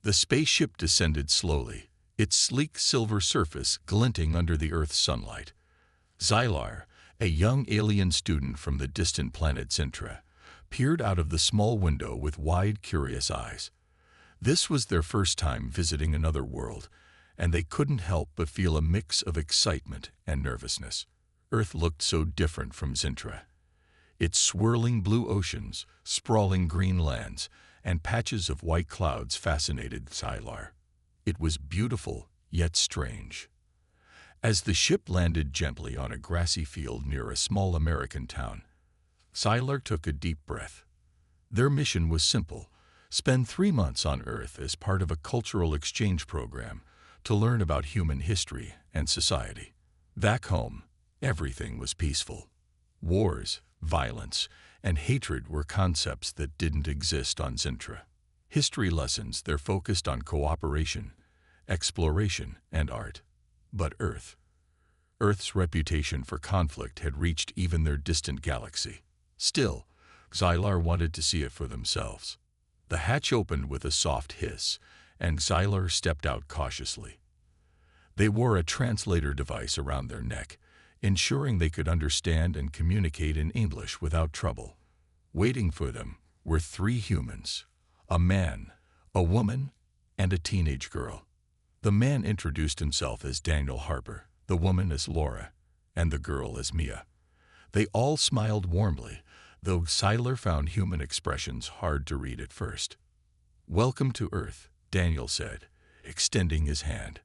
The spaceship descended slowly, its sleek silver surface glinting under the Earth's sunlight. Xylar, a young alien student from the distant planet Sintra, peered out of the small window with wide, curious eyes. This was their first time visiting another world, and they couldn't help but feel a mix of excitement and nervousness. Earth looked so different from Sintra. Its swirling blue oceans, sprawling green lands, and patches of white clouds fascinated Xylar. It was beautiful, yet strange. As the ship landed gently on a grassy field near a small American town, Xylar took a deep breath. Their mission was simple: spend 3 months on Earth as part of a cultural exchange program to learn about human history and society. Back home, everything was peaceful. Wars, violence, and hatred were concepts that didn't exist on Sintra. History lessons there focused on cooperation, exploration, and art. But Earth's reputation for conflict had reached even their distant galaxy. Still, Xylar wanted to see it for themselves. The hatch opened with a soft hiss, and Xylar stepped out cautiously. They wore a translator device around their neck, ensuring they could understand and communicate in English without trouble. Waiting for them were 3 humans: a man, a woman, and a teenage girl. The man introduced himself as Daniel Harper, the woman as Laura, and the girl as Mia. They all smiled warmly, though Xylar found human expressions hard to read at first. "Welcome to Earth," Daniel said, extending his hand.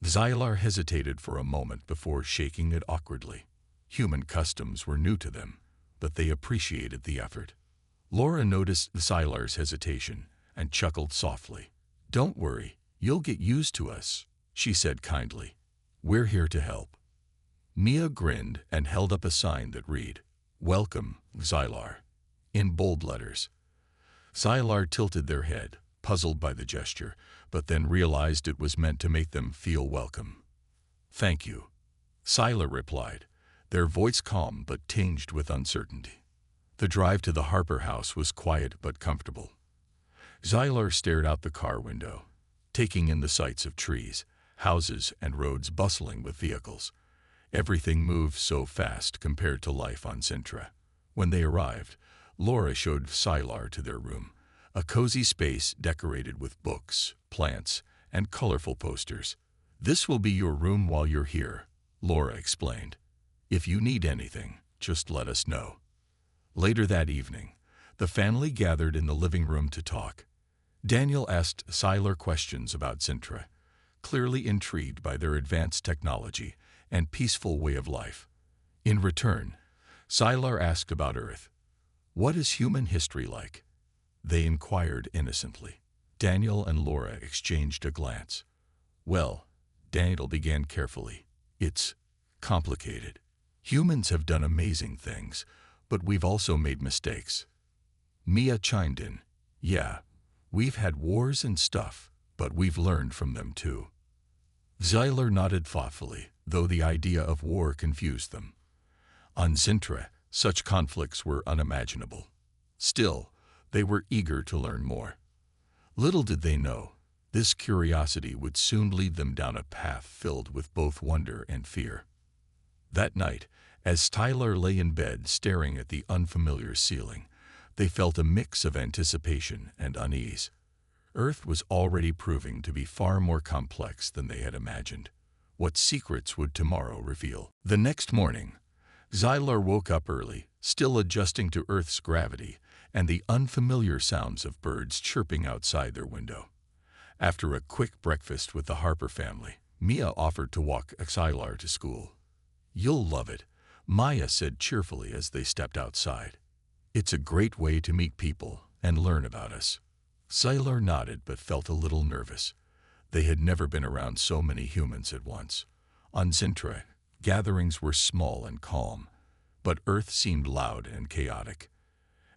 Xylar hesitated for a moment before shaking it awkwardly. Human customs were new to them, but they appreciated the effort. Laura noticed Xylar's hesitation and chuckled softly. "Don't worry, you'll get used to us," she said kindly. "We're here to help." Mia grinned and held up a sign that read, "Welcome, Xylar," in bold letters. Xylar tilted their head, puzzled by the gesture, but then realized it was meant to make them feel welcome. "Thank you," Xylar replied, their voice calm but tinged with uncertainty. The drive to the Harper house was quiet but comfortable. Xylar stared out the car window, taking in the sights of trees, houses, and roads bustling with vehicles. Everything moved so fast compared to life on Sintra. When they arrived, Laura showed Xylar to their room, a cozy space decorated with books, plants, and colorful posters. "This will be your room while you're here," Laura explained. "If you need anything, just let us know." Later that evening, the family gathered in the living room to talk. Daniel asked Xylar questions about Sintra, clearly intrigued by their advanced technology and peaceful way of life. In return, Xylar asked about Earth. "What is human history like?" they inquired innocently. Daniel and Laura exchanged a glance. "Well," Daniel began carefully, "it's complicated. Humans have done amazing things, but we've also made mistakes." Mia chimed in, "Yeah, we've had wars and stuff, but we've learned from them too." Xylar nodded thoughtfully, though the idea of war confused them. On Sintra, such conflicts were unimaginable. Still, they were eager to learn more. Little did they know, this curiosity would soon lead them down a path filled with both wonder and fear. That night, as Tyler lay in bed staring at the unfamiliar ceiling, they felt a mix of anticipation and unease. Earth was already proving to be far more complex than they had imagined. What secrets would tomorrow reveal? The next morning, Xylar woke up early, still adjusting to Earth's gravity and the unfamiliar sounds of birds chirping outside their window. After a quick breakfast with the Harper family, Mia offered to walk Xylar to school. "You'll love it," Maya said cheerfully as they stepped outside. "It's a great way to meet people and learn about us." Xylar nodded but felt a little nervous. They had never been around so many humans at once. On Sintra, gatherings were small and calm, but Earth seemed loud and chaotic.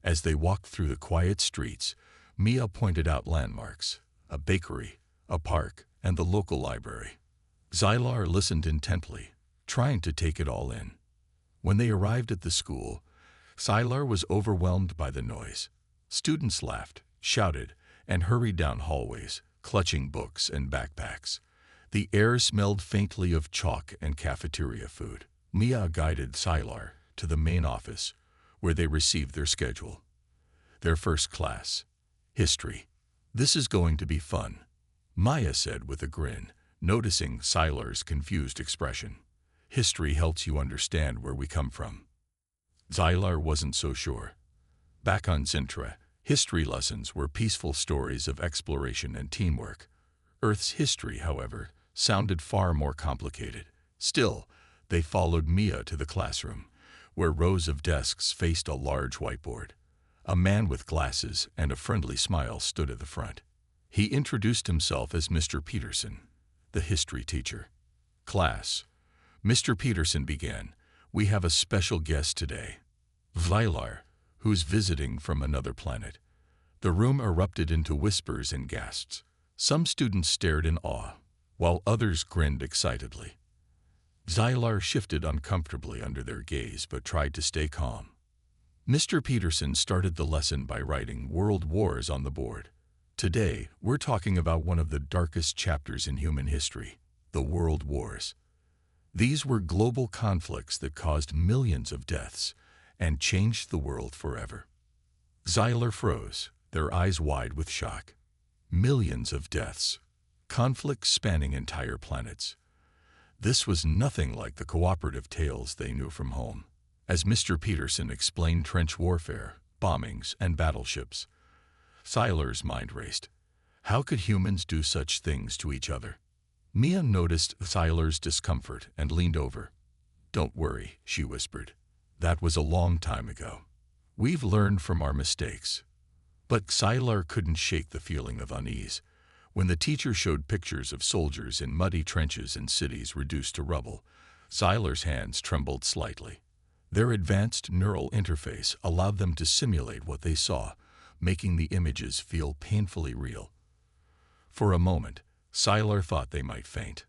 As they walked through the quiet streets, Mia pointed out landmarks: a bakery, a park, and the local library. Xylar listened intently, trying to take it all in. When they arrived at the school, Xylar was overwhelmed by the noise. Students laughed, shouted, and hurried down hallways, clutching books and backpacks. The air smelled faintly of chalk and cafeteria food. Mia guided Sylar to the main office, where they received their schedule. Their first class, history. "This is going to be fun," Maya said with a grin, noticing Sylar's confused expression. "History helps you understand where we come from." Sylar wasn't so sure. Back on Sintra, history lessons were peaceful stories of exploration and teamwork. Earth's history, however, sounded far more complicated. Still, they followed Mia to the classroom, where rows of desks faced a large whiteboard. A man with glasses and a friendly smile stood at the front. He introduced himself as Mr. Peterson, the history teacher. "Class," Mr. Peterson began, "we have a special guest today, Vylar, who's visiting from another planet." The room erupted into whispers and gasps. Some students stared in awe, while others grinned excitedly. Zylar shifted uncomfortably under their gaze but tried to stay calm. Mr. Peterson started the lesson by writing "World Wars" on the board. "Today, we're talking about one of the darkest chapters in human history, the World Wars. These were global conflicts that caused millions of deaths and changed the world forever." Zylar froze, their eyes wide with shock. Millions of deaths, conflicts spanning entire planets. This was nothing like the cooperative tales they knew from home. As Mr. Peterson explained trench warfare, bombings, and battleships, Sylar's mind raced. How could humans do such things to each other? Mia noticed Sylar's discomfort and leaned over. "Don't worry," she whispered. "That was a long time ago. We've learned from our mistakes." But Sylar couldn't shake the feeling of unease. When the teacher showed pictures of soldiers in muddy trenches and cities reduced to rubble, Sylar's hands trembled slightly. Their advanced neural interface allowed them to simulate what they saw, making the images feel painfully real. For a moment, Sylar thought they might faint.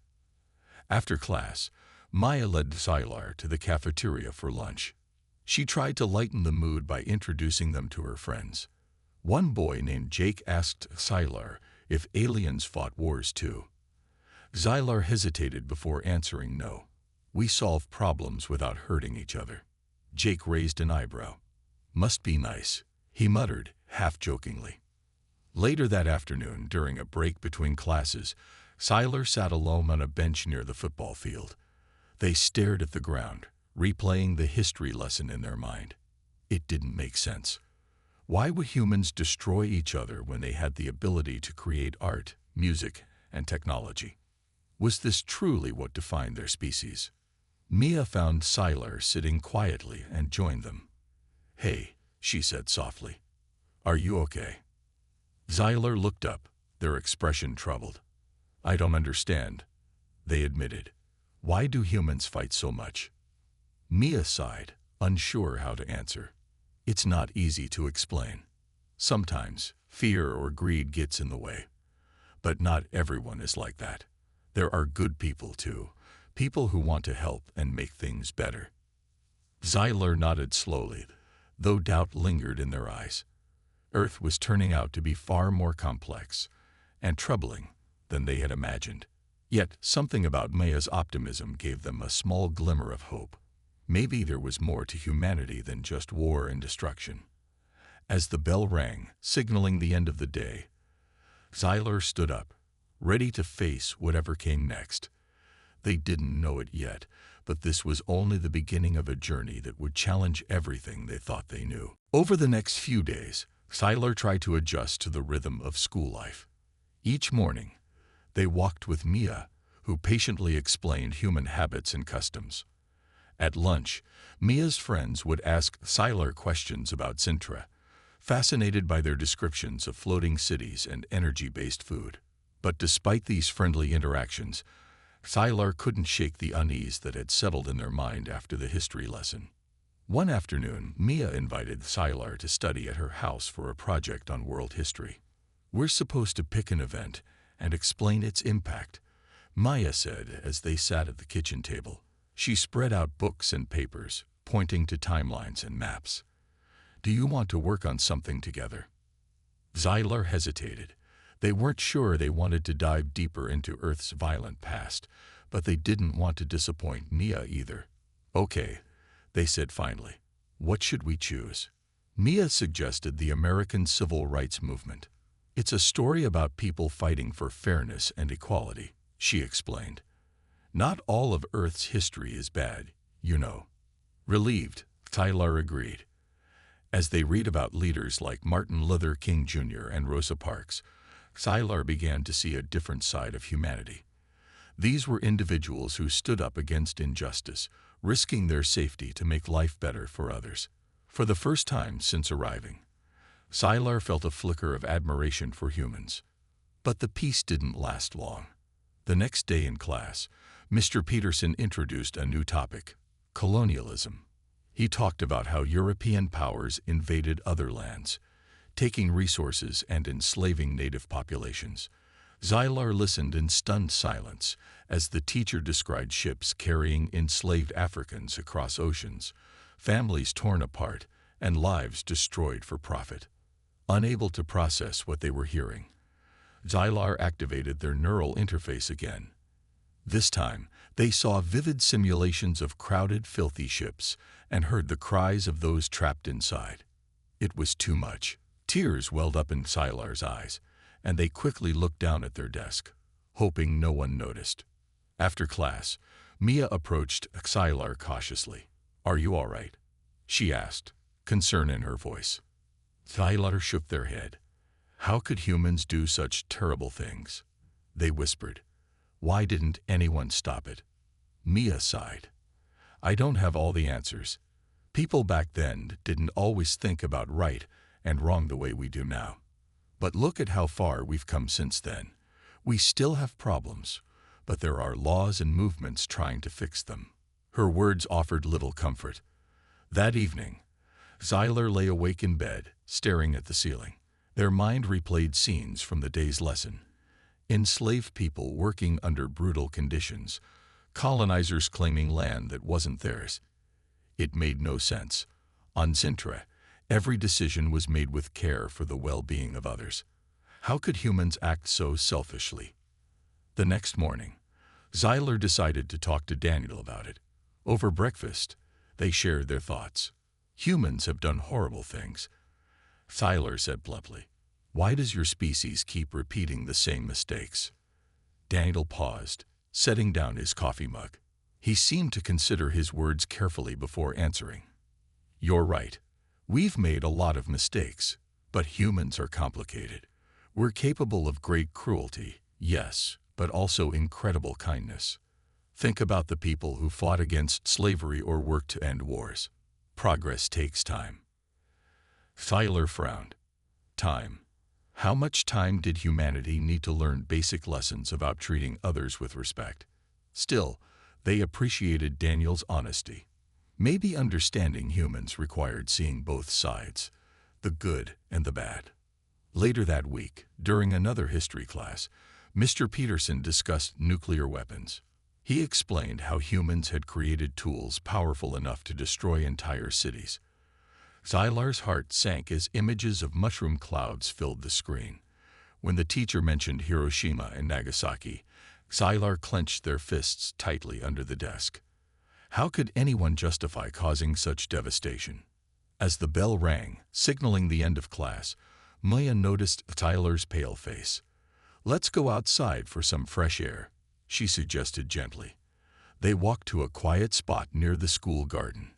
After class, Maya led Sylar to the cafeteria for lunch. She tried to lighten the mood by introducing them to her friends. One boy named Jake asked Sylar if aliens fought wars too. Sylar hesitated before answering no. "We solve problems without hurting each other." Jake raised an eyebrow. "Must be nice," he muttered, half-jokingly. Later that afternoon, during a break between classes, Sylar sat alone on a bench near the football field. They stared at the ground, replaying the history lesson in their mind. It didn't make sense. Why would humans destroy each other when they had the ability to create art, music, and technology? Was this truly what defined their species? Mia found Sylar sitting quietly and joined them. "Hey," she said softly. "Are you okay?" Sylar looked up, their expression troubled. "I don't understand," they admitted. "Why do humans fight so much?" Mia sighed, unsure how to answer. "It's not easy to explain. Sometimes fear or greed gets in the way. But not everyone is like that. There are good people too, people who want to help and make things better." Sylar nodded slowly, though doubt lingered in their eyes. Earth was turning out to be far more complex and troubling than they had imagined. Yet something about Maya's optimism gave them a small glimmer of hope. Maybe there was more to humanity than just war and destruction. As the bell rang, signaling the end of the day, Sylar stood up, ready to face whatever came next. They didn't know it yet, but this was only the beginning of a journey that would challenge everything they thought they knew. Over the next few days, Sylar tried to adjust to the rhythm of school life. Each morning, they walked with Mia, who patiently explained human habits and customs. At lunch, Mia's friends would ask Sylar questions about Sintra, fascinated by their descriptions of floating cities and energy-based food. But despite these friendly interactions, Sylar couldn't shake the unease that had settled in their mind after the history lesson. One afternoon, Mia invited Sylar to study at her house for a project on world history. "We're supposed to pick an event and explain its impact," Maya said as they sat at the kitchen table. She spread out books and papers, pointing to timelines and maps. "Do you want to work on something together?" Sylar hesitated, They weren't sure they wanted to dive deeper into Earth's violent past, but they didn't want to disappoint Mia either. "Okay," they said finally. "What should we choose?" Mia suggested the American Civil Rights Movement. "It's a story about people fighting for fairness and equality," she explained. "Not all of Earth's history is bad, you know." Relieved, Tyler agreed. As they read about leaders like Martin Luther King Jr. and Rosa Parks, Tyler began to see a different side of humanity. These were individuals who stood up against injustice, risking their safety to make life better for others. For the first time since arriving, Tyler felt a flicker of admiration for humans. But the peace didn't last long. The next day in class, Mr. Peterson introduced a new topic: colonialism. He talked about how European powers invaded other lands, taking resources and enslaving native populations. Tyler listened in stunned silence as the teacher described ships carrying enslaved Africans across oceans, families torn apart, and lives destroyed for profit. Unable to process what they were hearing, Tyler activated their neural interface again. This time, they saw vivid simulations of crowded, filthy ships and heard the cries of those trapped inside. It was too much. Tears welled up in Tyler's eyes, and they quickly looked down at their desk, hoping no one noticed. After class, Mia approached Tyler cautiously. "Are you all right?" she asked, concern in her voice. Tyler shook their head. "How could humans do such terrible things?" they whispered. "Why didn't anyone stop it?" Mia sighed. "I don't have all the answers. People back then didn't always think about right and wrong the way we do now. But look at how far we've come since then. We still have problems, but there are laws and movements trying to fix them." Her words offered little comfort. That evening, Tyler lay awake in bed, staring at the ceiling. Their mind replayed scenes from the day's lesson. Enslaved people working under brutal conditions, colonizers claiming land that wasn't theirs. It made no sense. On Sintra, every decision was made with care for the well-being of others. How could humans act so selfishly? The next morning, Tyler decided to talk to Daniel about it. Over breakfast, they shared their thoughts. "Humans have done horrible things," Tyler said bluntly. "Why does your species keep repeating the same mistakes?" Daniel paused, setting down his coffee mug. He seemed to consider his words carefully before answering. "You're right. We've made a lot of mistakes, but humans are complicated. We're capable of great cruelty, yes, but also incredible kindness. Think about the people who fought against slavery or worked to end wars. Progress takes time." Tyler frowned. Time. How much time did humanity need to learn basic lessons about treating others with respect? Still, they appreciated Daniel's honesty. Maybe understanding humans required seeing both sides, the good and the bad. Later that week, during another history class, Mr. Peterson discussed nuclear weapons. He explained how humans had created tools powerful enough to destroy entire cities. Tyler's heart sank as images of mushroom clouds filled the screen. When the teacher mentioned Hiroshima and Nagasaki, Tyler clenched their fists tightly under the desk. How could anyone justify causing such devastation? As the bell rang, signaling the end of class, Maya noticed Tyler's pale face. "Let's go outside for some fresh air," she suggested gently. They walked to a quiet spot near the school garden,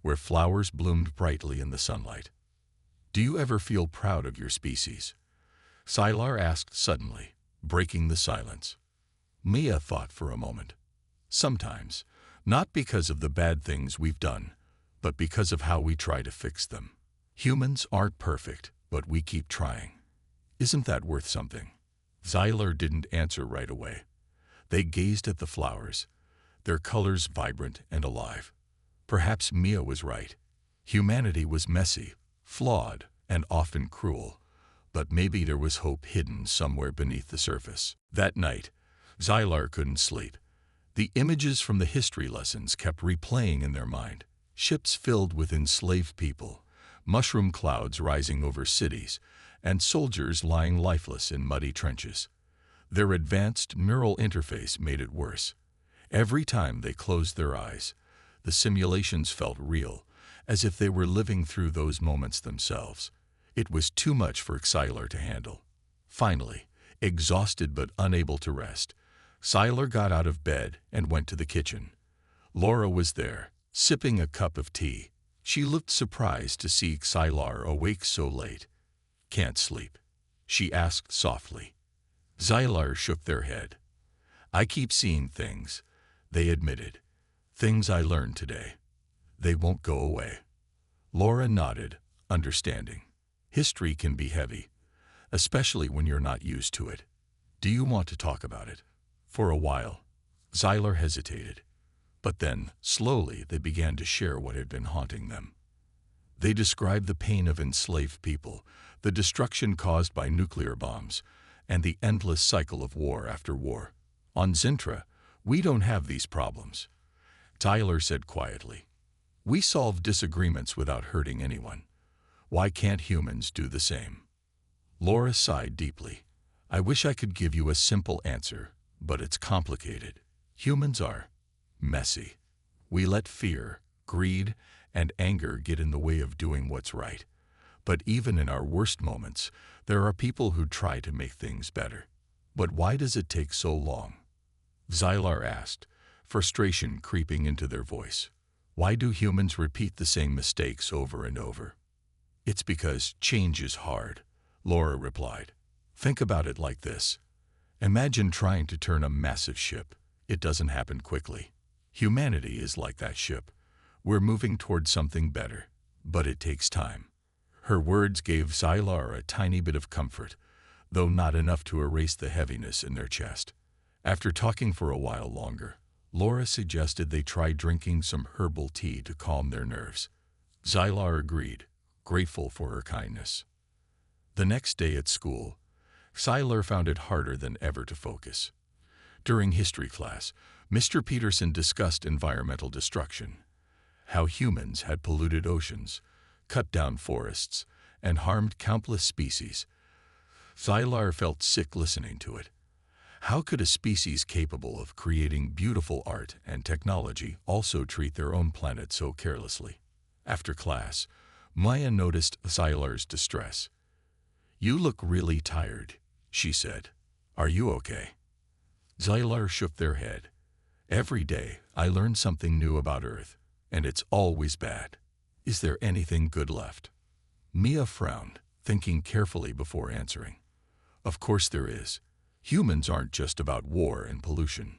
where flowers bloomed brightly in the sunlight. "Do you ever feel proud of your species?" Tyler asked suddenly, breaking the silence. Mia thought for a moment. "Sometimes, not because of the bad things we've done, but because of how we try to fix them. Humans aren't perfect, but we keep trying. Isn't that worth something?" Tyler didn't answer right away. They gazed at the flowers, their colors vibrant and alive. Perhaps Mia was right. Humanity was messy, flawed, and often cruel, but maybe there was hope hidden somewhere beneath the surface. That night, Tyler couldn't sleep. The images from the history lessons kept replaying in their mind. Ships filled with enslaved people, mushroom clouds rising over cities, and soldiers lying lifeless in muddy trenches. Their advanced neural interface made it worse. Every time they closed their eyes, the simulations felt real, as if they were living through those moments themselves. It was too much for Xylar to handle. Finally, exhausted but unable to rest, Xylar got out of bed and went to the kitchen. Laura was there, sipping a cup of tea. She looked surprised to see Xylar awake so late. "Can't sleep?" she asked softly. Xylar shook their head. "I keep seeing things," they admitted. "Things I learned today. They won't go away." Laura nodded, understanding. History can be heavy, especially when you're not used to it. "Do you want to talk about it?" For a while, Xylar hesitated. But then, slowly, they began to share what had been haunting them. They described the pain of enslaved people, the destruction caused by nuclear bombs, and the endless cycle of war after war. "On Zintra, we don't have these problems," Tyler said quietly. "We solve disagreements without hurting anyone. Why can't humans do the same?" Laura sighed deeply. "I wish I could give you a simple answer, but it's complicated. Humans are messy. We let fear, greed, and anger get in the way of doing what's right. But even in our worst moments, there are people who try to make things better. But why does it take so long?" Xylar asked, frustration creeping into their voice. "Why do humans repeat the same mistakes over and over?" "It's because change is hard," Laura replied. "Think about it like this. Imagine trying to turn a massive ship. It doesn't happen quickly. Humanity is like that ship. We're moving toward something better, but it takes time." Her words gave Xylar a tiny bit of comfort, though not enough to erase the heaviness in their chest. After talking for a while longer, Laura suggested they try drinking some herbal tea to calm their nerves. Xylar agreed, grateful for her kindness. The next day at school, Xylar found it harder than ever to focus. During history class, Mr. Peterson discussed environmental destruction, how humans had polluted oceans, cut down forests, and harmed countless species. Xylar felt sick listening to it. How could a species capable of creating beautiful art and technology also treat their own planet so carelessly? After class, Maya noticed Xylar's distress. "You look really tired," she said. "Are you okay?" Xylar shook their head. "Every day, I learn something new about Earth, and it's always bad. Is there anything good left?" Mia frowned, thinking carefully before answering. "Of course there is. Humans aren't just about war and pollution.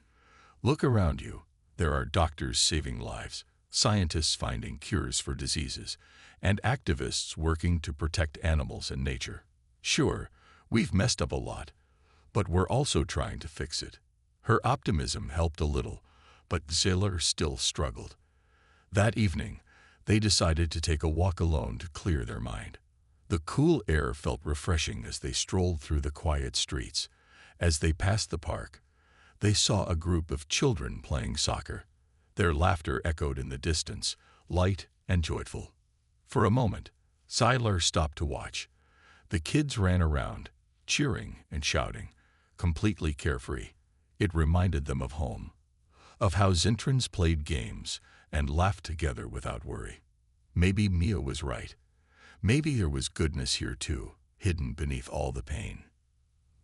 Look around you. There are doctors saving lives, scientists finding cures for diseases, and activists working to protect animals and nature. Sure, we've messed up a lot, but we're also trying to fix it." Her optimism helped a little, but Xylar still struggled. That evening, they decided to take a walk alone to clear their mind. The cool air felt refreshing as they strolled through the quiet streets. As they passed the park, they saw a group of children playing soccer. Their laughter echoed in the distance, light and joyful. For a moment, Xylar stopped to watch. The kids ran around, cheering and shouting, completely carefree. It reminded them of home, of how Zintrans played games and laughed together without worry. Maybe Mia was right. Maybe there was goodness here too, hidden beneath all the pain.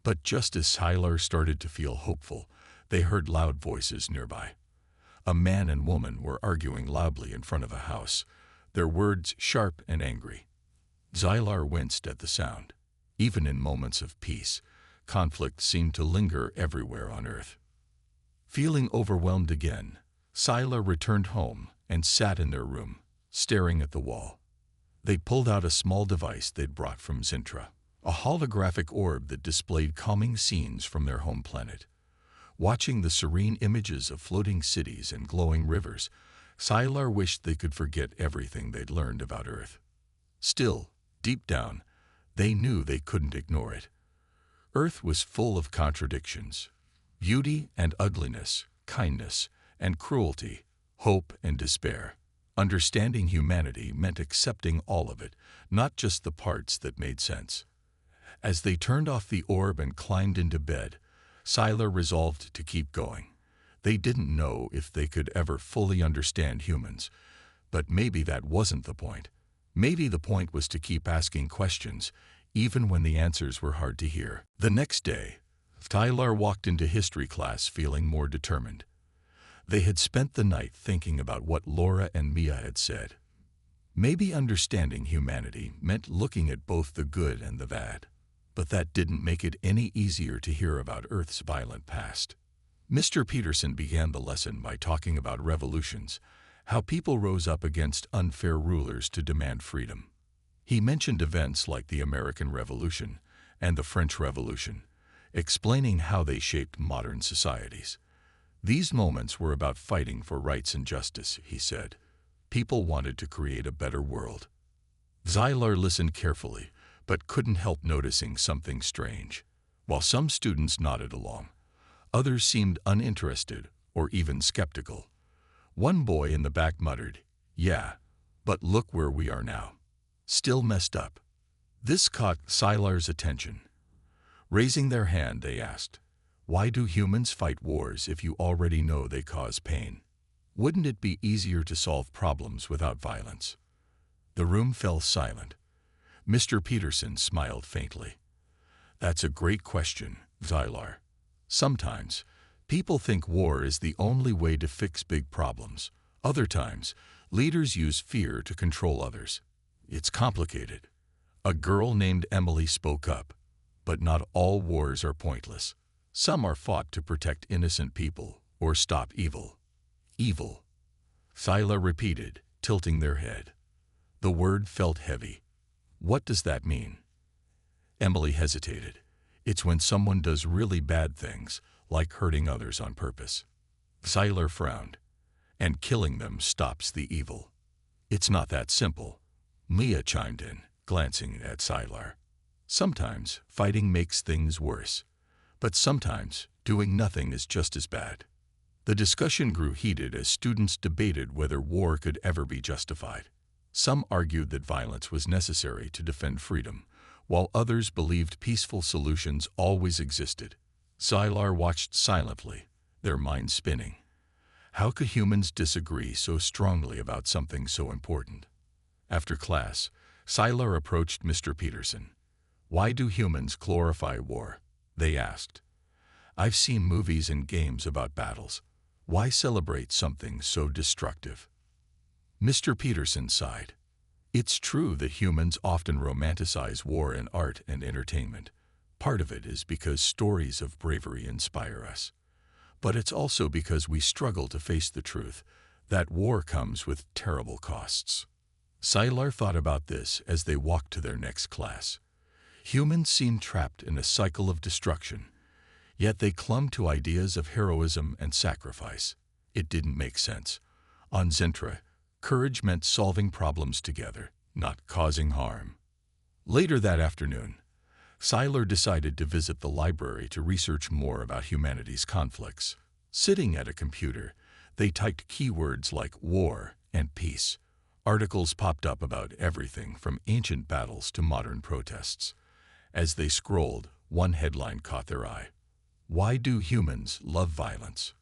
But just as Xylar started to feel hopeful, they heard loud voices nearby. A man and woman were arguing loudly in front of a house, their words sharp and angry. Xylar winced at the sound. Even in moments of peace, conflict seemed to linger everywhere on Earth. Feeling overwhelmed again, Xylar returned home and sat in their room, staring at the wall. They pulled out a small device they'd brought from Zintra, a holographic orb that displayed calming scenes from their home planet. Watching the serene images of floating cities and glowing rivers, Xylar wished they could forget everything they'd learned about Earth. Still, deep down, they knew they couldn't ignore it. Earth was full of contradictions. Beauty and ugliness, kindness and cruelty, hope and despair. Understanding humanity meant accepting all of it, not just the parts that made sense. As they turned off the orb and climbed into bed, Sylar resolved to keep going. They didn't know if they could ever fully understand humans, but maybe that wasn't the point. Maybe the point was to keep asking questions, even when the answers were hard to hear. The next day, Sylar walked into history class feeling more determined. They had spent the night thinking about what Laura and Mia had said. Maybe understanding humanity meant looking at both the good and the bad. But that didn't make it any easier to hear about Earth's violent past. Mr. Peterson began the lesson by talking about revolutions, how people rose up against unfair rulers to demand freedom. He mentioned events like the American Revolution and the French Revolution, explaining how they shaped modern societies. These moments were about fighting for rights and justice, he said. People wanted to create a better world. Sylar listened carefully, but couldn't help noticing something strange. While some students nodded along, others seemed uninterested or even skeptical. One boy in the back muttered, "Yeah, but look where we are now. Still messed up." This caught Sylar's attention. Raising their hand, they asked, "Why do humans fight wars if you already know they cause pain? Wouldn't it be easier to solve problems without violence?" The room fell silent. Mr. Peterson smiled faintly. "That's a great question, Sylar. Sometimes, people think war is the only way to fix big problems. Other times, leaders use fear to control others. It's complicated." A girl named Emily spoke up. "But not all wars are pointless. Some are fought to protect innocent people or stop evil." "Evil," Sylar repeated, tilting their head. The word felt heavy. "What does that mean?" Emily hesitated. "It's when someone does really bad things, like hurting others on purpose." Sylar frowned. "And killing them stops the evil." "It's not that simple," Mia chimed in, glancing at Sylar. "Sometimes fighting makes things worse, but sometimes doing nothing is just as bad." The discussion grew heated as students debated whether war could ever be justified. Some argued that violence was necessary to defend freedom, while others believed peaceful solutions always existed. Sylar watched silently, their minds spinning. How could humans disagree so strongly about something so important? After class, Sylar approached Mr. Peterson. "Why do humans glorify war?" they asked. "I've seen movies and games about battles. Why celebrate something so destructive?" Mr. Peterson sighed. "It's true that humans often romanticize war in art and entertainment. Part of it is because stories of bravery inspire us. But it's also because we struggle to face the truth that war comes with terrible costs." Sylar thought about this as they walked to their next class. Humans seemed trapped in a cycle of destruction, yet they clung to ideas of heroism and sacrifice. It didn't make sense. On Zentra, courage meant solving problems together, not causing harm. Later that afternoon, Sylar decided to visit the library to research more about humanity's conflicts. Sitting at a computer, they typed keywords like war and peace. Articles popped up about everything from ancient battles to modern protests. As they scrolled, one headline caught their eye. "Why do humans love violence?"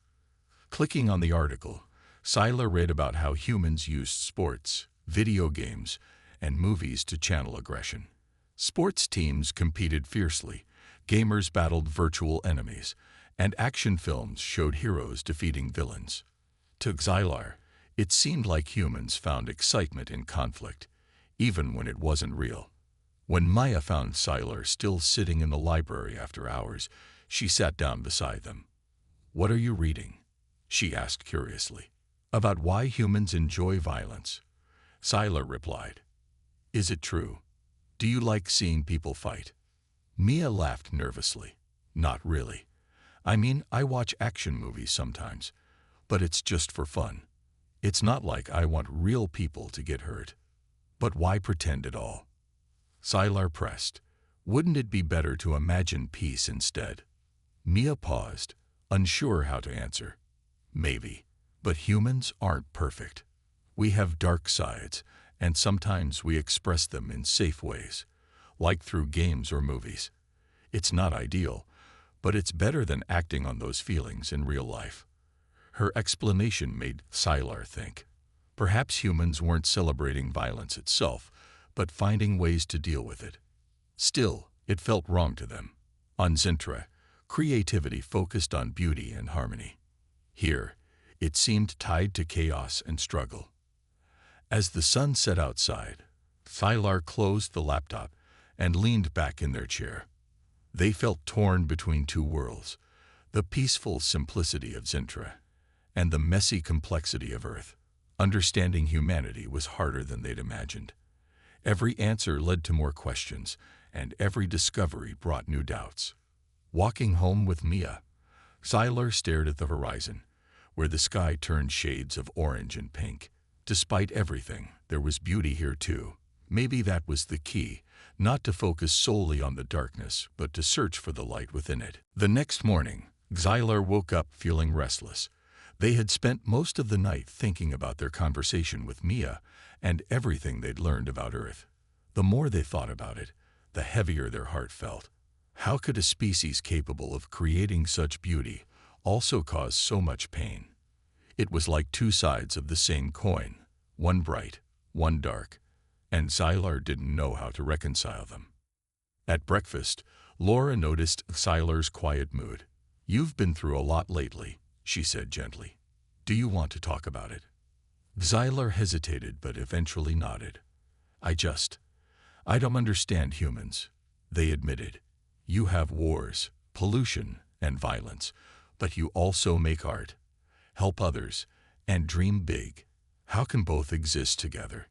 Clicking on the article, Sylar read about how humans used sports, video games, and movies to channel aggression. Sports teams competed fiercely, gamers battled virtual enemies, and action films showed heroes defeating villains. To Sylar, it seemed like humans found excitement in conflict, even when it wasn't real. When Maya found Sylar still sitting in the library after hours, she sat down beside them. "What are you reading?" she asked curiously. "About why humans enjoy violence." Sylar replied. "Is it true? Do you like seeing people fight?" Mia laughed nervously. "Not really. I mean, I watch action movies sometimes, but it's just for fun. It's not like I want real people to get hurt." "But why pretend at all?" Sylar pressed. "Wouldn't it be better to imagine peace instead?" Mia paused, unsure how to answer. "Maybe, but humans aren't perfect. We have dark sides, and sometimes we express them in safe ways, like through games or movies. It's not ideal, but it's better than acting on those feelings in real life. Her explanation made Sylar think. Perhaps humans weren't celebrating violence itself, but finding ways to deal with it. Still, it felt wrong to them. On Zintra, creativity focused on beauty and harmony. Here, it seemed tied to chaos and struggle. As the sun set outside, Sylar closed the laptop and leaned back in their chair. They felt torn between two worlds, the peaceful simplicity of Zintra and the messy complexity of Earth. Understanding humanity was harder than they'd imagined. Every answer led to more questions, and every discovery brought new doubts. Walking home with Mia, Sylar stared at the horizon, where the sky turned shades of orange and pink. Despite everything, there was beauty here too. Maybe that was the key, not to focus solely on the darkness, but to search for the light within it. The next morning, Sylar woke up feeling restless. They had spent most of the night thinking about their conversation with Mia and everything they'd learned about Earth. The more they thought about it, the heavier their heart felt. How could a species capable of creating such beauty also cause so much pain? It was like two sides of the same coin, one bright, one dark, and Sylar didn't know how to reconcile them. At breakfast, Laura noticed Sylar's quiet mood. "You've been through a lot lately," she said gently. "Do you want to talk about it?" Sylar hesitated but eventually nodded. I don't understand humans," they admitted. "You have wars, pollution, and violence, but you also make art, help others, and dream big. How can both exist together?"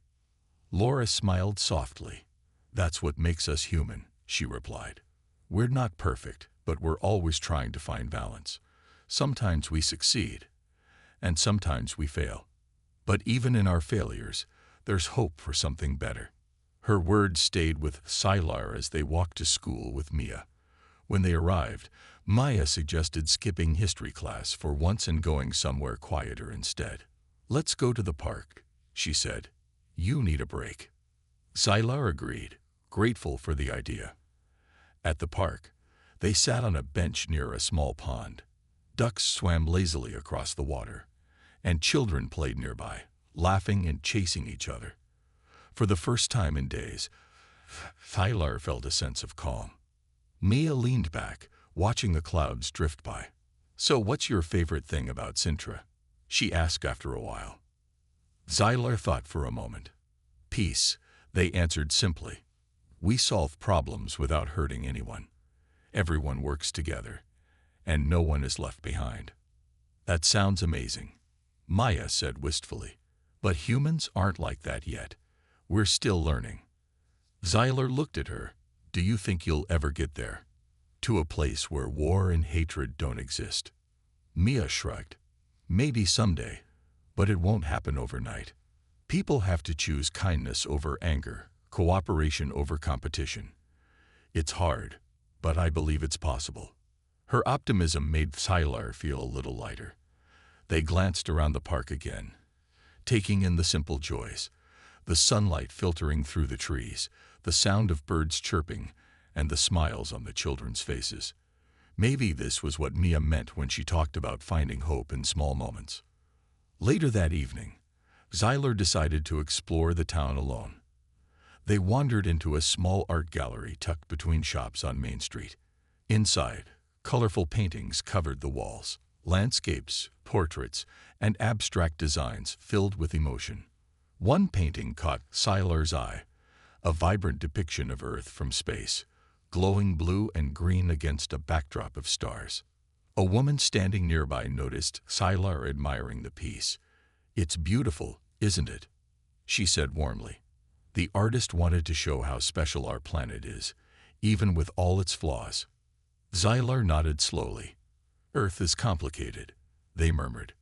Laura smiled softly. "That's what makes us human," she replied. "We're not perfect, but we're always trying to find balance. Sometimes we succeed, and sometimes we fail. But even in our failures, there's hope for something better." Her words stayed with Sylar as they walked to school with Mia. When they arrived, Maya suggested skipping history class for once and going somewhere quieter instead. "Let's go to the park," she said. "You need a break." Sylar agreed, grateful for the idea. At the park, they sat on a bench near a small pond. Ducks swam lazily across the water, and children played nearby, laughing and chasing each other. For the first time in days, Sylar felt a sense of calm. Mia leaned back, watching the clouds drift by. "So what's your favorite thing about Zintra?" she asked after a while. Sylar thought for a moment. "Peace," they answered simply. "We solve problems without hurting anyone. Everyone works together, and no one is left behind." "That sounds amazing," Maya said wistfully. "But humans aren't like that yet. We're still learning." Sylar looked at her. "Do you think you'll ever get there? To a place where war and hatred don't exist?" Mia shrugged. "Maybe someday, but it won't happen overnight. People have to choose kindness over anger, cooperation over competition. It's hard, but I believe it's possible." Her optimism made Sylar feel a little lighter. They glanced around the park again, taking in the simple joys. The sunlight filtering through the trees, the sound of birds chirping, and the smiles on the children's faces. Maybe this was what Mia meant when she talked about finding hope in small moments. Later that evening, Sylar decided to explore the town alone. They wandered into a small art gallery tucked between shops on Main Street. Inside, colorful paintings covered the walls. Landscapes, portraits, and abstract designs filled with emotion. One painting caught Sylar's eye, a vibrant depiction of Earth from space, glowing blue and green against a backdrop of stars. A woman standing nearby noticed Sylar admiring the piece. "It's beautiful, isn't it?" she said warmly. The artist wanted to show how special our planet is, even with all its flaws. Sylar nodded slowly. "Earth is complicated," they murmured,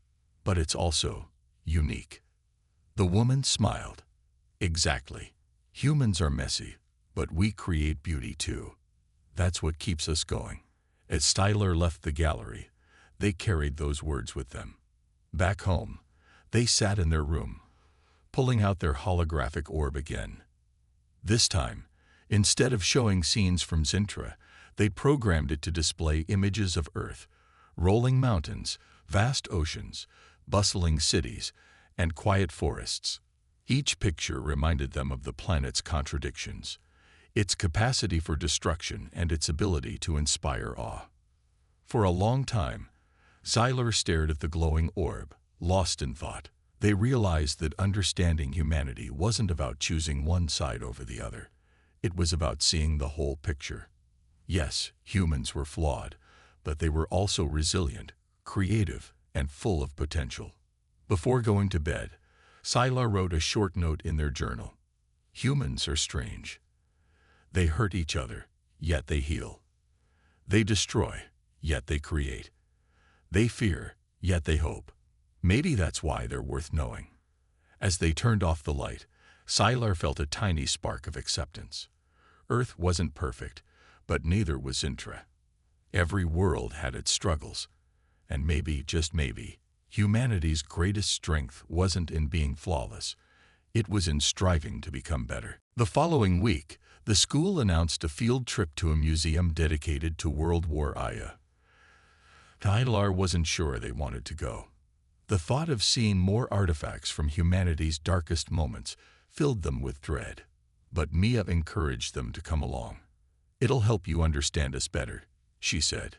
"but it's also unique." The woman smiled. "Exactly. Humans are messy, but we create beauty too. That's what keeps us going." As Sylar left the gallery, they carried those words with them. Back home, they sat in their room, pulling out their holographic orb again. This time, Instead of showing scenes from Zintra, they programmed it to display images of Earth, rolling mountains, vast oceans, bustling cities, and quiet forests. Each picture reminded them of the planet's contradictions, its capacity for destruction and its ability to inspire awe. For a long time, Xylar stared at the glowing orb, lost in thought. They realized that understanding humanity wasn't about choosing one side over the other. It was about seeing the whole picture. Yes, humans were flawed, but they were also resilient, creative, and full of potential. Before going to bed, Xylar wrote a short note in their journal. Humans are strange. They hurt each other, yet they heal. They destroy, yet they create. They fear, yet they hope. Maybe that's why they're worth knowing. As they turned off the light, Xylar felt a tiny spark of acceptance. Earth wasn't perfect, but neither was Zintra. Every world had its struggles. And maybe, just maybe, humanity's greatest strength wasn't in being flawless. It was in striving to become better. The following week, the school announced a field trip to a museum dedicated to World War II. Xylar wasn't sure they wanted to go. The thought of seeing more artifacts from humanity's darkest moments filled them with dread. But Mia encouraged them to come along. It'll help you understand us better, she said,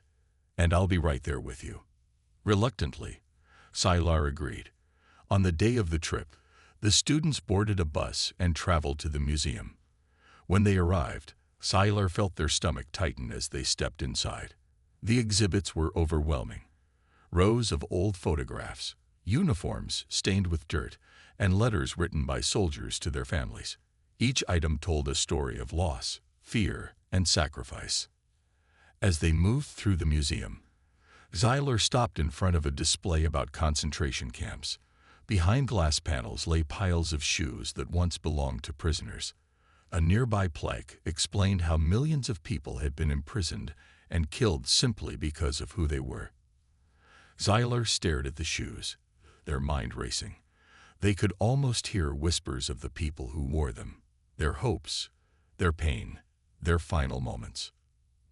and I'll be right there with you. Reluctantly, Xylar agreed. On the day of the trip, the students boarded a bus and traveled to the museum. When they arrived, Xylar felt their stomach tighten as they stepped inside. The exhibits were overwhelming. Rows of old photographs, uniforms stained with dirt, and letters written by soldiers to their families. Each item told a story of loss, fear, and sacrifice. As they moved through the museum, Xylar stopped in front of a display about concentration camps. Behind glass panels lay piles of shoes that once belonged to prisoners. A nearby plaque explained how millions of people had been imprisoned and killed simply because of who they were. Xylar stared at the shoes, their mind racing. They could almost hear whispers of the people who wore them, their hopes, their pain, their final moments.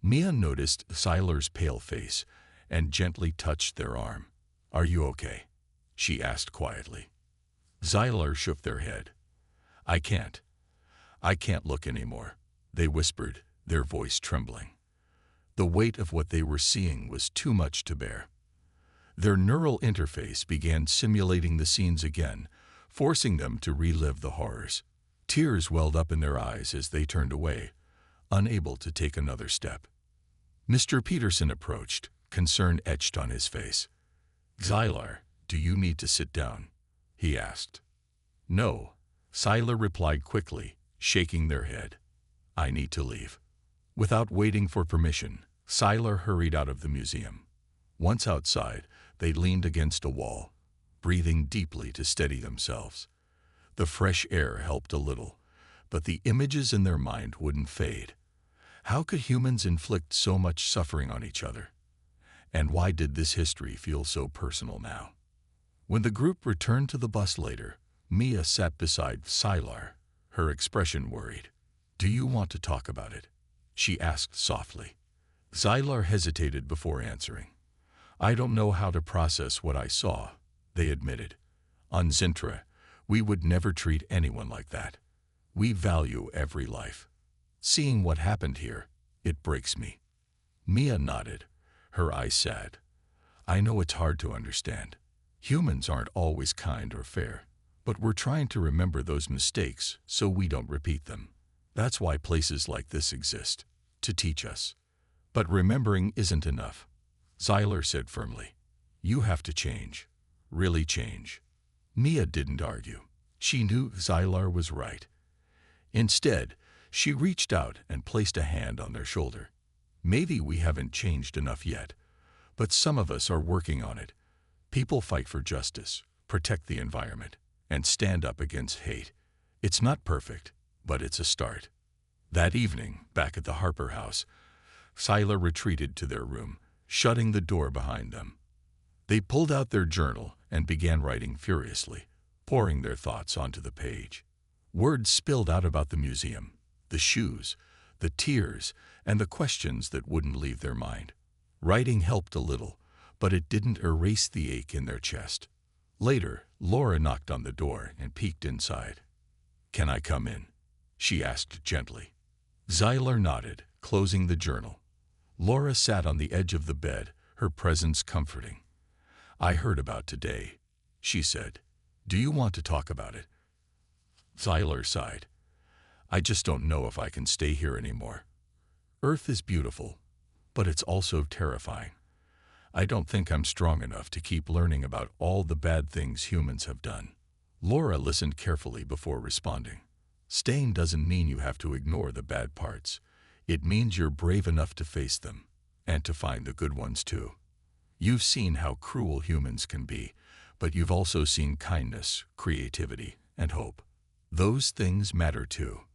Mia noticed Xylar's pale face and gently touched their arm. "Are you okay?" she asked quietly. Xylar shook their head. I can't look anymore," they whispered, their voice trembling. The weight of what they were seeing was too much to bear. Their neural interface began simulating the scenes again, forcing them to relive the horrors. Tears welled up in their eyes as they turned away, unable to take another step. Mr. Peterson approached, concern etched on his face. "Xylar, do you need to sit down?" he asked. "No," Xylar replied quickly, shaking their head. "I need to leave." Without waiting for permission, Xylar hurried out of the museum. Once outside, they leaned against a wall, breathing deeply to steady themselves. The fresh air helped a little, but the images in their mind wouldn't fade. How could humans inflict so much suffering on each other? And why did this history feel so personal now? When the group returned to the bus later, Mia sat beside Xylar, her expression worried. "Do you want to talk about it?" she asked softly. Xylar hesitated before answering. "I don't know how to process what I saw," they admitted. "On Zintra, we would never treat anyone like that. We value every life. Seeing what happened here, it breaks me." Mia nodded, her eyes sad. "I know it's hard to understand. Humans aren't always kind or fair, but we're trying to remember those mistakes so we don't repeat them. That's why places like this exist, to teach us. But remembering isn't enough," Xylar said firmly. "You have to change, really change." Mia didn't argue. She knew Xylar was right. Instead, she reached out and placed a hand on their shoulder. "Maybe we haven't changed enough yet, but some of us are working on it. People fight for justice, protect the environment, and stand up against hate. It's not perfect, but it's a start." That evening, back at the Harper house, Xylar retreated to their room, shutting the door behind them. They pulled out their journal and began writing furiously, pouring their thoughts onto the page. Words spilled out about the museum, the shoes, the tears, and the questions that wouldn't leave their mind. Writing helped a little, but it didn't erase the ache in their chest. Later, Laura knocked on the door and peeked inside. "Can I come in?" she asked gently. Xylar nodded, closing the journal. Laura sat on the edge of the bed, her presence comforting. "I heard about today," she said. "Do you want to talk about it?" Xylar sighed. "I just don't know if I can stay here anymore. Earth is beautiful, but it's also terrifying. I don't think I'm strong enough to keep learning about all the bad things humans have done." Laura listened carefully before responding. "Staying doesn't mean you have to ignore the bad parts. It means you're brave enough to face them, and to find the good ones too. You've seen how cruel humans can be, but you've also seen kindness, creativity, and hope. Those things matter too."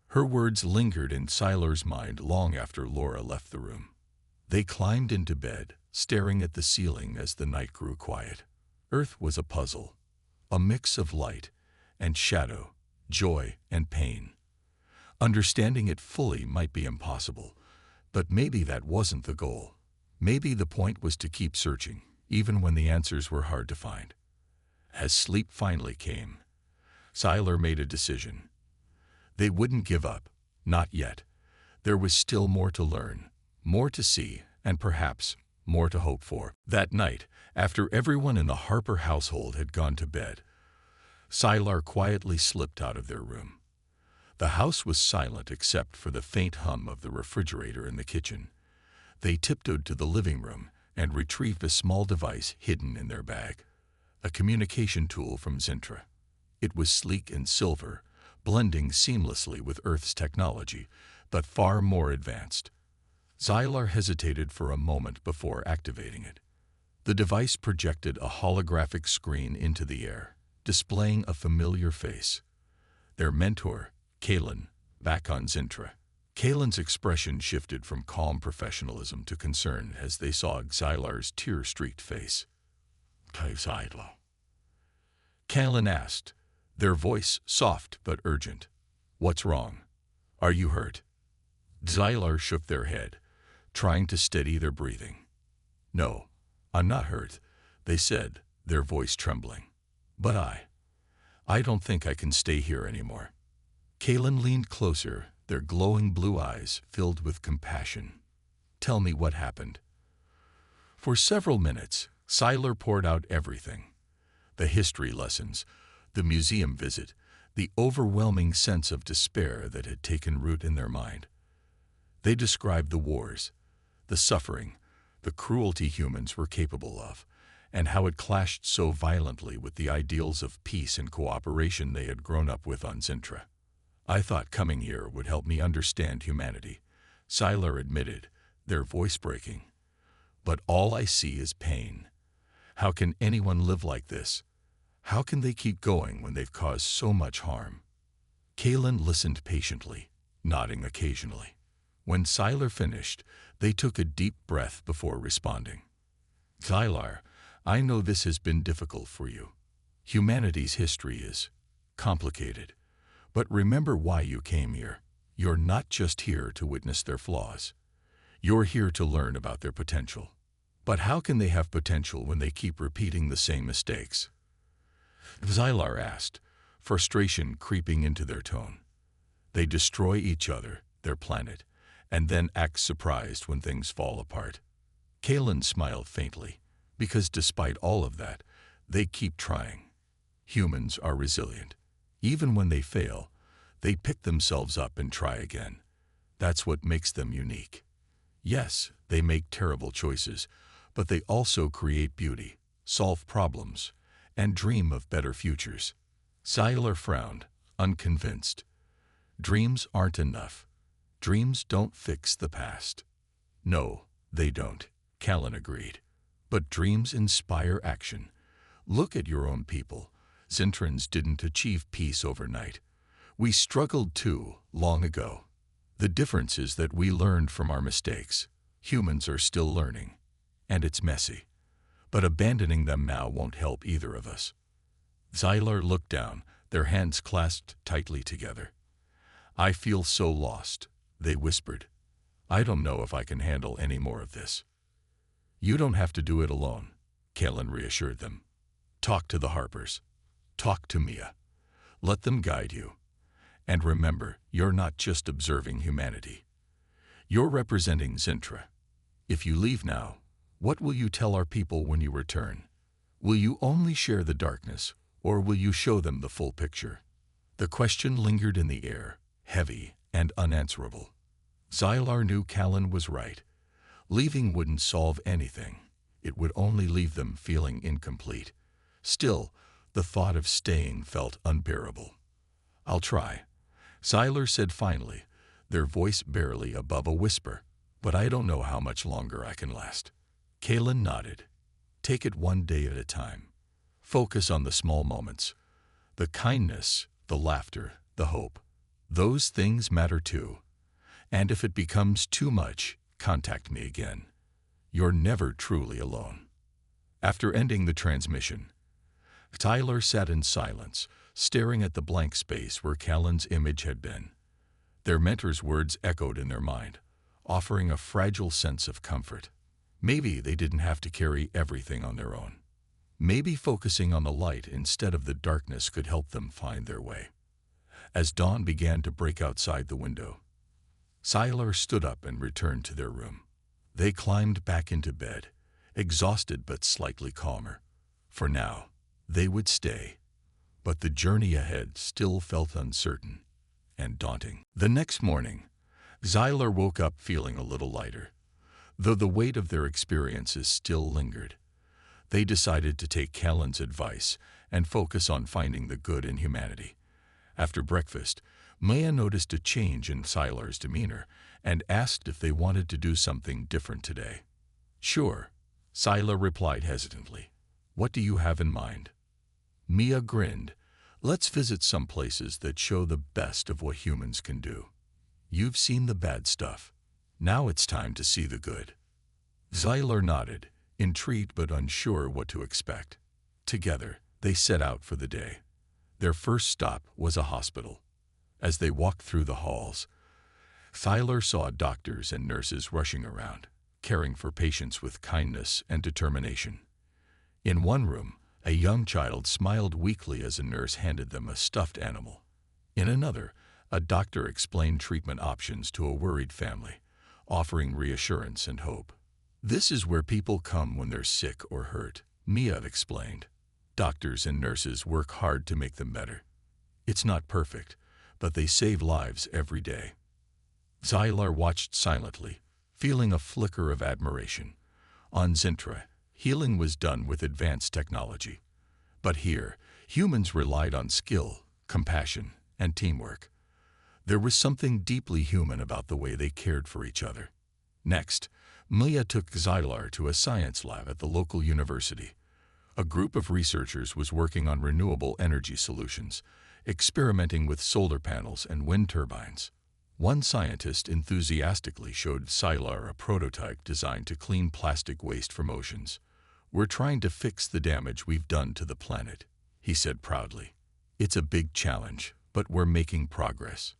Her words lingered in Xylar's mind long after Laura left the room. They climbed into bed, staring at the ceiling as the night grew quiet. Earth was a puzzle, a mix of light and shadow, joy and pain. Understanding it fully might be impossible, but maybe that wasn't the goal. Maybe the point was to keep searching, even when the answers were hard to find. As sleep finally came, Xylar made a decision. They wouldn't give up, not yet. There was still more to learn, more to see, and perhaps more to hope for. That night, after everyone in the Harper household had gone to bed, Xylar quietly slipped out of their room. The house was silent except for the faint hum of the refrigerator in the kitchen. They tiptoed to the living room and retrieved a small device hidden in their bag, a communication tool from Zintra. It was sleek and silver, blending seamlessly with Earth's technology, but far more advanced. Xylar hesitated for a moment before activating it. The device projected a holographic screen into the air, displaying a familiar face. Their mentor, Kalen, back on Zintra. Kalen's expression shifted from calm professionalism to concern as they saw Xylar's tear-streaked face. "Xylar?" Kalen asked, their voice soft but urgent. "What's wrong? Are you hurt?" Xylar shook their head, trying to steady their breathing. "No, I'm not hurt," they said, their voice trembling. "But I don't think I can stay here anymore." Kalen leaned closer, their glowing blue eyes filled with compassion. "Tell me what happened." For several minutes, Xylar poured out everything. The history lessons, the museum visit, the overwhelming sense of despair that had taken root in their mind. They described the wars, the suffering, the cruelty humans were capable of, and how it clashed so violently with the ideals of peace and cooperation they had grown up with on Zintra. "I thought coming here would help me understand humanity," Xylar admitted, their voice breaking. "But all I see is pain. How can anyone live like this? How can they keep going when they've caused so much harm?" Kalen listened patiently, nodding occasionally. When Xylar finished, they took a deep breath before responding. "Xylar, I know this has been difficult for you. Humanity's history is complicated. But remember why you came here. You're not just here to witness their flaws. You're here to learn about their potential. But how can they have potential when they keep repeating the same mistakes?" Xylar asked, frustration creeping into their tone. "They destroy each other, their planet, and then act surprised when things fall apart." Kalen smiled faintly, because despite all of that, they keep trying. Humans are resilient. Even when they fail, they pick themselves up and try again. That's what makes them unique. Yes, they make terrible choices, but they also create beauty, solve problems, and dream of better futures. Xylar frowned, unconvinced. Dreams aren't enough. Dreams don't fix the past. "No, they don't," Kalen agreed. "But dreams inspire action. Look at your own people. Zintrans didn't achieve peace overnight. We struggled too, long ago. The difference is that we learned from our mistakes. Humans are still learning, and it's messy. But abandoning them now won't help either of us." Xylar looked down, their hands clasped tightly together. "I feel so lost. they whispered. "I don't know if I can handle any more of this." "You don't have to do it alone," Kalen reassured them. "Talk to the Harpers. Talk to Mia. Let them guide you. And remember, you're not just observing humanity. You're representing Zintra. If you leave now, what will you tell our people when you return? Will you only share the darkness, or will you show them the full picture?" The question lingered in the air, heavy and unanswerable. Xylar knew Kalen was right. Leaving wouldn't solve anything. It would only leave them feeling incomplete. Still, the thought of staying felt unbearable. "I'll try," Xylar said finally, their voice barely above a whisper. "But I don't know how much longer I can last." Kalen nodded. "Take it one day at a time. Focus on the small moments. The kindness, the laughter, the hope. Those things matter too. And if it becomes too much, contact me again. You're never truly alone." After ending the transmission, Tyler sat in silence, staring at the blank space where Kalen's image had been. Their mentor's words echoed in their mind, offering a fragile sense of comfort. Maybe they didn't have to carry everything on their own. Maybe focusing on the light instead of the darkness could help them find their way. As dawn began to break outside the window, Xylar stood up and returned to their room. They climbed back into bed, exhausted but slightly calmer. For now, they would stay. But the journey ahead still felt uncertain and daunting. The next morning, Xylar woke up feeling a little lighter, though the weight of their experiences still lingered. They decided to take Kalen's advice and focus on finding the good in humanity. After breakfast, Maya noticed a change in Xylar's demeanor and asked if they wanted to do something different today. "Sure," Xylar replied hesitantly. "What do you have in mind?" Mia grinned. "Let's visit some places that show the best of what humans can do. You've seen the bad stuff. Now it's time to see the good." Xylar nodded, intrigued but unsure what to expect. Together, they set out for the day. Their first stop was a hospital. As they walked through the halls, Xylar saw doctors and nurses rushing around, caring for patients with kindness and determination. In one room, a young child smiled weakly as a nurse handed them a stuffed animal. In another, a doctor explained treatment options to a worried family, offering reassurance and hope. "This is where people come when they're sick or hurt," Mia explained. "Doctors and nurses work hard to make them better. It's not perfect, but they save lives every day." Xylar watched silently, feeling a flicker of admiration. On Zintra, healing was done with advanced technology. But here, humans relied on skill, compassion, and teamwork. There was something deeply human about the way they cared for each other. Next, Mia took Xylar to a science lab at the local university. A group of researchers was working on renewable energy solutions, experimenting with solar panels and wind turbines. One scientist enthusiastically showed Xylar a prototype designed to clean plastic waste from oceans. "We're trying to fix the damage we've done to the planet," he said proudly. "It's a big challenge, but we're making progress."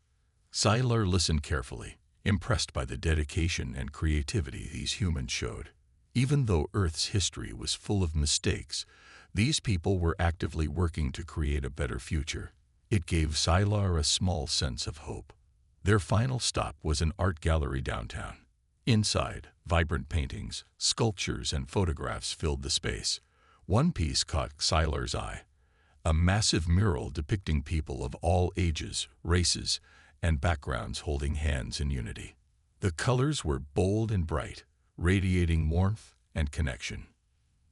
Xylar listened carefully, impressed by the dedication and creativity these humans showed. Even though Earth's history was full of mistakes, these people were actively working to create a better future. It gave Xylar a small sense of hope. Their final stop was an art gallery downtown. Inside, vibrant paintings, sculptures, and photographs filled the space. One piece caught Xylar's eye, a massive mural depicting people of all ages, races, and backgrounds holding hands in unity. The colors were bold and bright, radiating warmth and connection.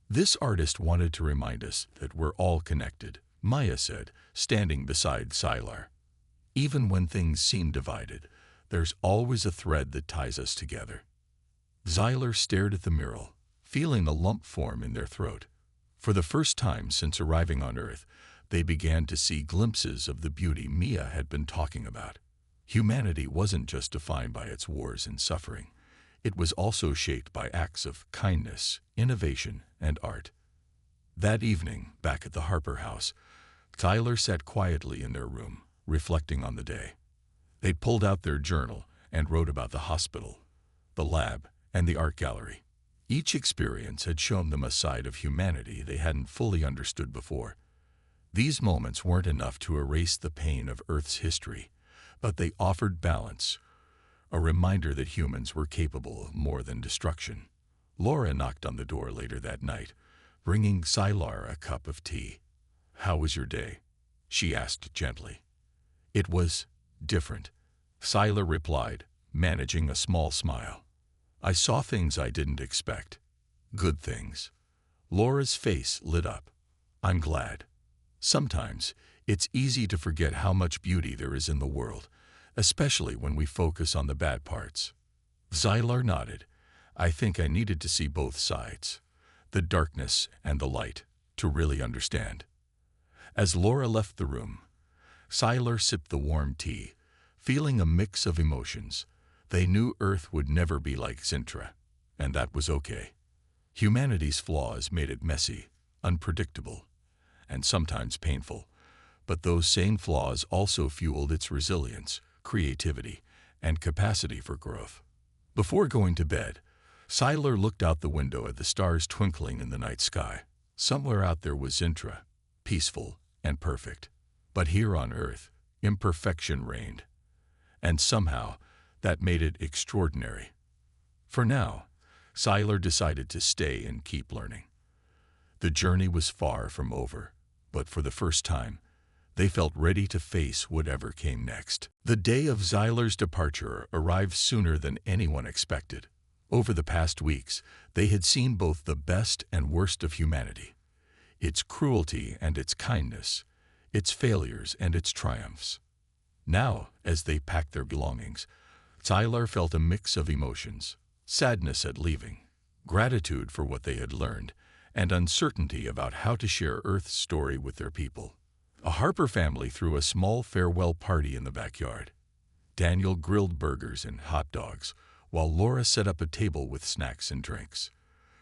"This artist wanted to remind us that we're all connected," Maya said, standing beside Xylar. "Even when things seem divided, there's always a thread that ties us together." Xylar stared at the mural, feeling a lump form in their throat. For the first time since arriving on Earth, they began to see glimpses of the beauty Mia had been talking about. Humanity wasn't just defined by its wars and suffering. It was also shaped by acts of kindness, innovation, and art. That evening, back at the Harper house, Tyler sat quietly in their room, reflecting on the day. They'd pulled out their journal and wrote about the hospital, the lab, and the art gallery. Each experience had shown them a side of humanity they hadn't fully understood before. These moments weren't enough to erase the pain of Earth's history, but they offered balance, a reminder that humans were capable of more than destruction. Laura knocked on the door later that night, bringing Sylar a cup of tea. "How was your day?" she asked gently. "It was different," Sylar replied, managing a small smile. "I saw things I didn't expect. Good things." Laura's face lit up. "I'm glad. Sometimes it's easy to forget how much beauty there is in the world, especially when we focus on the bad parts." Sylar nodded. "I think I needed to see both sides, the darkness and the light, to really understand." As Laura left the room, Sylar sipped the warm tea, feeling a mix of emotions. They knew Earth would never be like Zintra, and that was okay. Humanity's flaws made it messy, unpredictable, and sometimes painful, but those same flaws also fueled its resilience, creativity, and capacity for growth. Before going to bed, Sylar looked out the window at the stars twinkling in the night sky. Somewhere out there was Zintra, peaceful and perfect. But here on Earth, imperfection reigned. And somehow, that made it extraordinary. For now, Sylar decided to stay and keep learning. The journey was far from over, but for the first time, they felt ready to face whatever came next. The day of Sylar's departure arrived sooner than anyone expected. Over the past weeks, they had seen both the best and worst of humanity, its cruelty and its kindness, its failures and its triumphs. Now, as they packed their belongings, Sylar felt a mix of emotions: sadness at leaving, gratitude for what they had learned, and uncertainty about how to share Earth's story with their people. A Harper family threw a small farewell party in the backyard. Daniel grilled burgers and hot dogs, while Laura set up a table with snacks and drinks.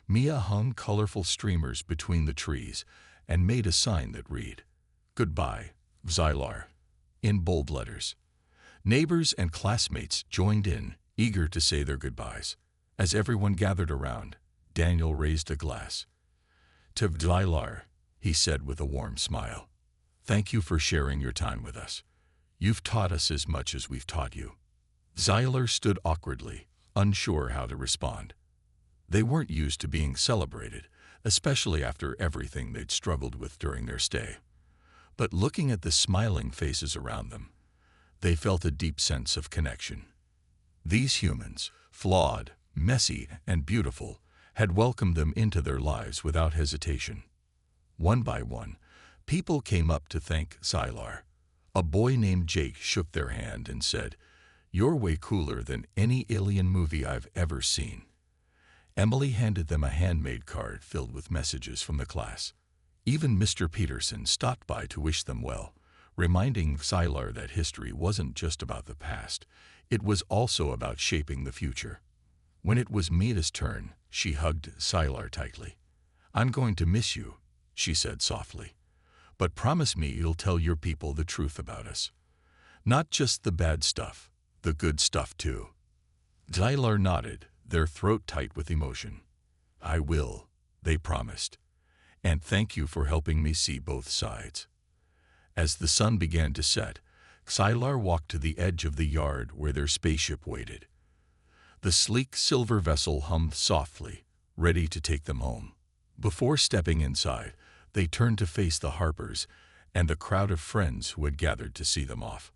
Mia hung colorful streamers between the trees and made a sign that read, "Goodbye, Sylar," in bold letters. Neighbors and classmates joined in, eager to say their goodbyes. As everyone gathered around, Daniel raised a glass. "To Sylar," he said with a warm smile. "Thank you for sharing your time with us. You've taught us as much as we've taught you." Sylar stood awkwardly, unsure how to respond. They weren't used to being celebrated, especially after everything they'd struggled with during their stay. But looking at the smiling faces around them, they felt a deep sense of connection. These humans, flawed, messy, and beautiful, had welcomed them into their lives without hesitation. One by one, people came up to thank Sylar. A boy named Jake shook their hand and said, "You're way cooler than any alien movie I've ever seen." Emily handed them a handmade card filled with messages from the class. Even Mr. Peterson stopped by to wish them well, reminding Sylar that history wasn't just about the past, it was also about shaping the future. When it was Mia's turn, she hugged Sylar tightly. "I'm going to miss you," she said softly. "But promise me you'll tell your people the truth about us. Not just the bad stuff, the good stuff too." Sylar nodded, their throat tight with emotion. "I will," they promised. "And thank you for helping me see both sides." As the sun began to set, Sylar walked to the edge of the yard where their spaceship waited. The sleek silver vessel hummed softly, ready to take them home. Before stepping inside, they turned to face the Harpers and the crowd of friends who had gathered to see them off.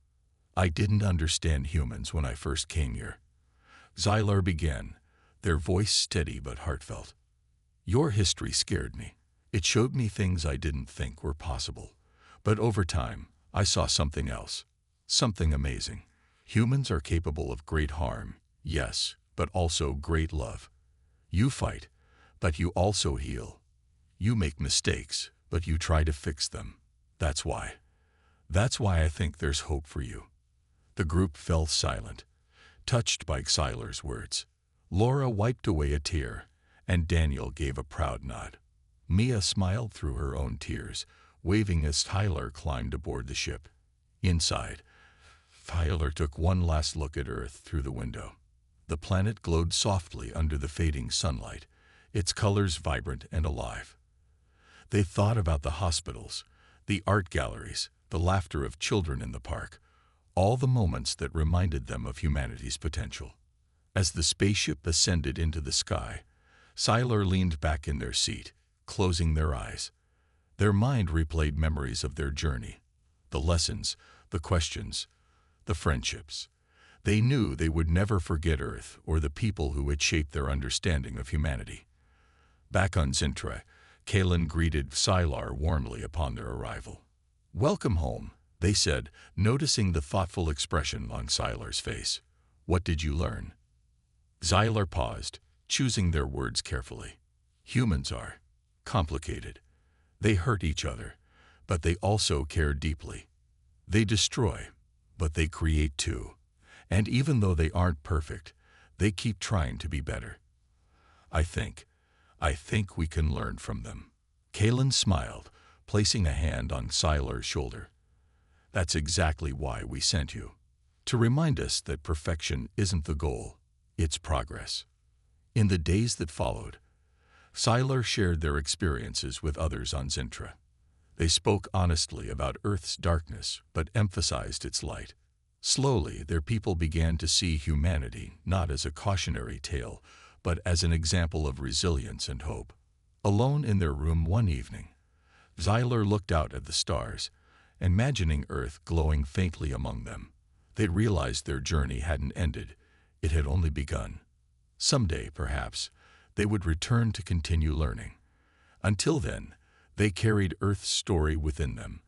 "I didn't understand humans when I first came here," Sylar began, their voice steady but heartfelt. "Your history scared me. It showed me things I didn't think were possible. But over time, I saw something else, something amazing. Humans are capable of great harm, yes, but also great love. You fight, but you also heal. You make mistakes, but you try to fix them. That's why I think there's hope for you." The group fell silent, touched by Sylar's words. Laura wiped away a tear, and Daniel gave a proud nod. Mia smiled through her own tears, waving as Sylar climbed aboard the ship. Inside, Tyler took one last look at Earth through the window. The planet glowed softly under the fading sunlight, its colors vibrant and alive. They thought about the hospitals, the art galleries, the laughter of children in the park, all the moments that reminded them of humanity's potential. As the spaceship ascended into the sky, Tyler leaned back in their seat, closing their eyes. Their mind replayed memories of their journey, the lessons, the questions, the friendships. They knew they would never forget Earth or the people who had shaped their understanding of humanity. Back on Zintra, Kalen greeted Sylar warmly upon their arrival. "Welcome home," they said, noticing the thoughtful expression on Sylar's face. "What did you learn?" Sylar paused, choosing their words carefully. "Humans are complicated. They hurt each other, but they also care deeply. They destroy, but they create too. And even though they aren't perfect, they keep trying to be better. I think we can learn from them." Kalen smiled, placing a hand on Sylar's shoulder. "That's exactly why we sent you. To remind us that perfection isn't the goal, it's progress." In the days that followed, Sylar shared their experiences with others on Zintra. They spoke honestly about Earth's darkness, but emphasized its light. Slowly, their people began to see humanity not as a cautionary tale, but as an example of resilience and hope. Alone in their room one evening, Sylar looked out at the stars, imagining Earth glowing faintly among them. They realized their journey hadn't ended, it had only begun. Someday, perhaps, they would return to continue learning. Until then, they carried Earth's story within them,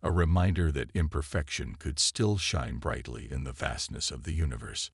a reminder that imperfection could still shine brightly in the vastness of the universe.